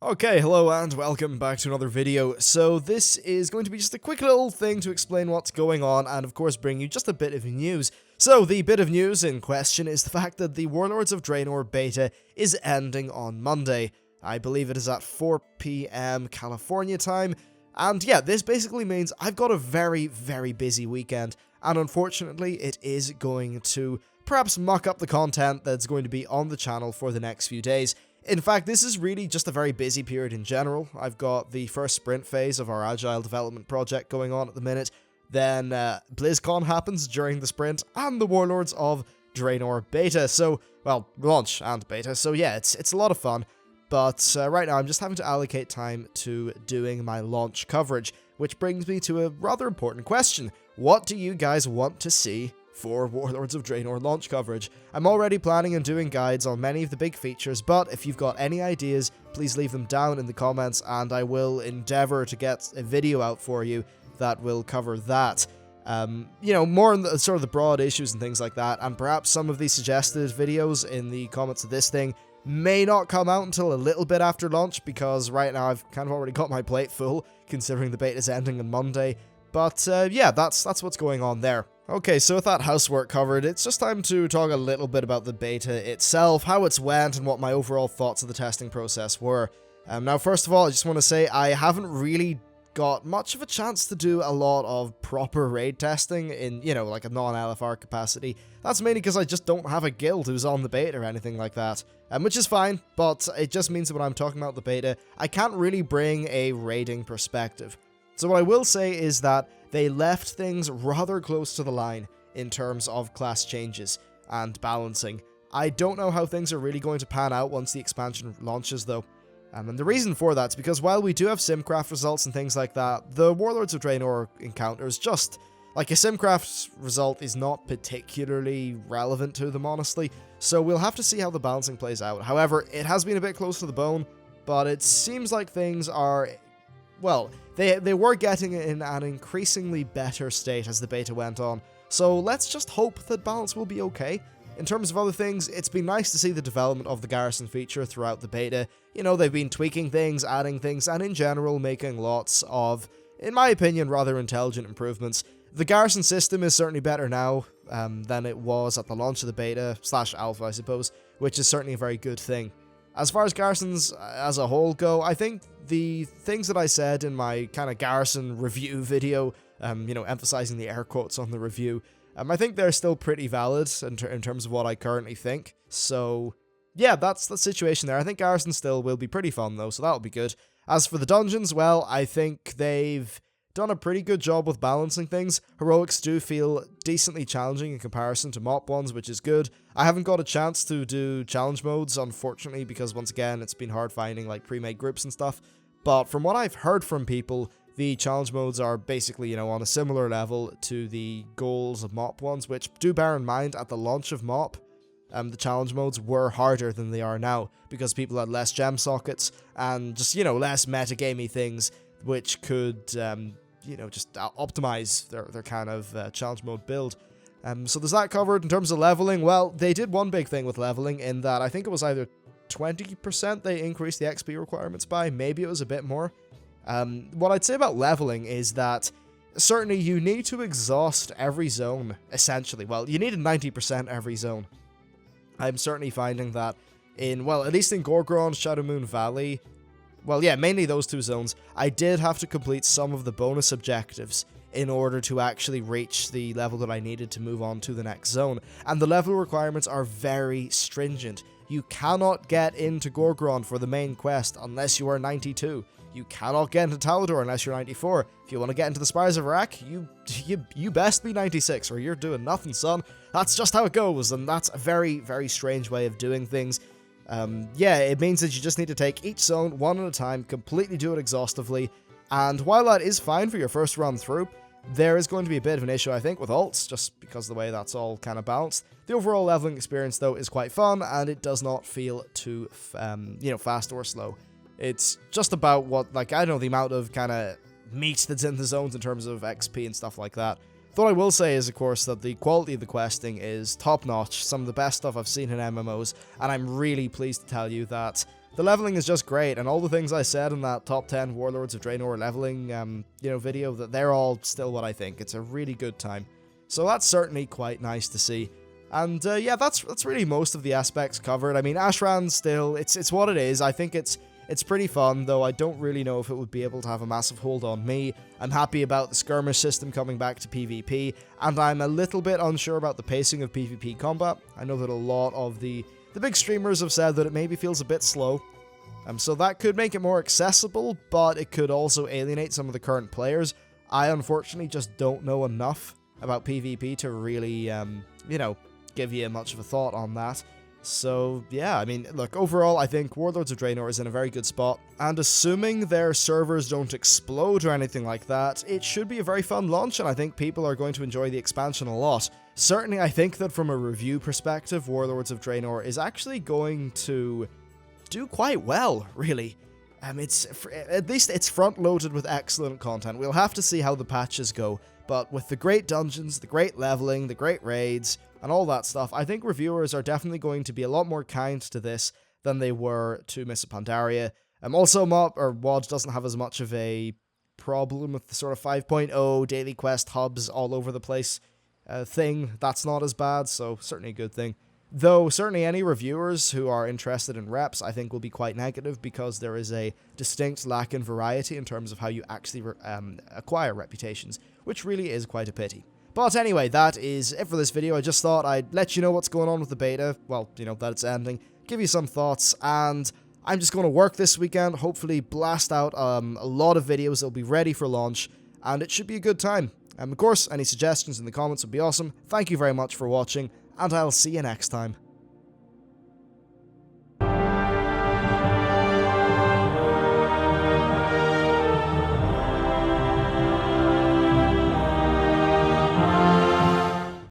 Okay, hello and welcome back to another video. So this is going to be just a quick little thing to explain what's going on and of course bring you just a bit of news. So the bit of news in question is the fact that the Warlords of Draenor beta is ending on Monday. I believe it is at 4 PM California time. And yeah, this basically means I've got a very busy weekend, and unfortunately it is going to perhaps muck up the content that's going to be on the channel for the next few days. In fact, this is really just a very busy period in general. I've got the first sprint phase of our agile development project going on at the minute, then BlizzCon happens during the sprint, and the Warlords of Draenor beta, so, well, launch and beta, so yeah, it's a lot of fun, but right now I'm just having to allocate time to doing my launch coverage, which brings me to a rather important question. What do you guys want to see for Warlords of Draenor launch coverage? I'm already planning on doing guides on many of the big features, but if you've got any ideas, please leave them down in the comments and I will endeavor to get a video out for you that will cover that. You know, more on the sort of the broad issues and things like that, and perhaps some of the suggested videos in the comments of this thing may not come out until a little bit after launch, because right now I've kind of already got my plate full, considering the beta's ending on Monday. But yeah, that's what's going on there. Okay, so with that housework covered, it's just time to talk a little bit about the beta itself, how it's went, and what my overall thoughts of the testing process were. Now, first of all, I just want to say I haven't really got much of a chance to do a lot of proper raid testing in, you know, like a non-LFR capacity. That's mainly because I just don't have a guild who's on the beta or anything like that, which is fine, but it just means that when I'm talking about the beta, I can't really bring a raiding perspective. So what I will say is that they left things rather close to the line in terms of class changes and balancing. I don't know how things are really going to pan out once the expansion launches though. And the reason for that is because while we do have Simcraft results and things like that, the Warlords of Draenor encounters just, like, a Simcraft result is not particularly relevant to them, honestly, so we'll have to see how the balancing plays out. However, it has been a bit close to the bone, but it seems like things are, well, they were getting in an increasingly better state as the beta went on, so let's just hope that balance will be okay. In terms of other things, it's been nice to see the development of the garrison feature throughout the beta. You know, they've been tweaking things, adding things, and in general making lots of, in my opinion, rather intelligent improvements. The garrison system is certainly better now than it was at the launch of the beta, / alpha I suppose, which is certainly a very good thing. As far as garrisons as a whole go, I think the things that I said in my kind of garrison review video, you know, emphasizing the air quotes on the review, I think they're still pretty valid in terms of what I currently think. So yeah, that's the situation there. I think garrison still will be pretty fun though, so that'll be good. As for the dungeons, well, I think they've done a pretty good job with balancing things. Heroics do feel decently challenging in comparison to MOP ones, which is good. I haven't got a chance to do challenge modes, unfortunately, because once again, it's been hard finding like pre-made groups and stuff. But from what I've heard from people, the challenge modes are basically, you know, on a similar level to the goals of MOP ones, which do bear in mind at the launch of MOP, the challenge modes were harder than they are now, because people had less gem sockets and just, you know, less metagamey things, which could, you know, just optimize their kind of challenge mode build. So there's that covered. In terms of leveling, well, they did one big thing with leveling in that I think it was either 20% they increased the XP requirements by, maybe it was a bit more. What I'd say about leveling is that certainly you need to exhaust every zone, essentially. Well, you need a 90% every zone. I'm certainly finding that in, well, at least in Gorgron, Shadowmoon Valley, well, yeah, mainly those two zones, I did have to complete some of the bonus objectives in order to actually reach the level that I needed to move on to the next zone. And the level requirements are very stringent. You cannot get into Gorgron for the main quest unless you are 92. You cannot get into Talador unless you're 94. If you want to get into the Spires of Iraq, you best be 96 or you're doing nothing, son. That's just how it goes, and that's a very strange way of doing things. Yeah, it means that you just need to take each zone one at a time, completely do it exhaustively, and while that is fine for your first run through, there is going to be a bit of an issue, I think, with alts, just because of the way that's all kind of balanced. The overall leveling experience, though, is quite fun, and it does not feel too, you know, fast or slow. It's just about what, like, I don't know, the amount of kind of meat that's in the zones in terms of XP and stuff like that. What I will say is, of course, that the quality of the questing is top-notch, some of the best stuff I've seen in MMOs, and I'm really pleased to tell you that the leveling is just great, and all the things I said in that top 10 Warlords of Draenor leveling, video, that they're all still what I think. It's a really good time. So that's certainly quite nice to see. And yeah, that's really most of the aspects covered. I mean, Ashran still, it's what it is. I think it's pretty fun, though I don't really know if it would be able to have a massive hold on me. I'm happy about the skirmish system coming back to PvP, and I'm a little bit unsure about the pacing of PvP combat. I know that a lot of the big streamers have said that it maybe feels a bit slow. So that could make it more accessible, but it could also alienate some of the current players. I unfortunately just don't know enough about PvP to really, give you much of a thought on that. So, yeah, I mean, look, overall, I think Warlords of Draenor is in a very good spot, and assuming their servers don't explode or anything like that, it should be a very fun launch, and I think people are going to enjoy the expansion a lot. Certainly, I think that from a review perspective, Warlords of Draenor is actually going to do quite well, really. At least it's front-loaded with excellent content. We'll have to see how the patches go, but with the great dungeons, the great leveling, the great raids, and all that stuff, I think reviewers are definitely going to be a lot more kind to this than they were to Mists of Pandaria. Also, WoD doesn't have as much of a problem with the sort of 5.0 daily quest hubs all over the place thing. That's not as bad, so certainly a good thing. Though, certainly any reviewers who are interested in reps, I think will be quite negative, because there is a distinct lack in variety in terms of how you actually acquire reputations, which really is quite a pity. But anyway, that is it for this video. I just thought I'd let you know what's going on with the beta. Well, that it's ending. Give you some thoughts, and I'm just going to work this weekend. Hopefully blast out a lot of videos. They'll be ready for launch, and it should be a good time. Of course, any suggestions in the comments would be awesome. Thank you very much for watching, and I'll see you next time.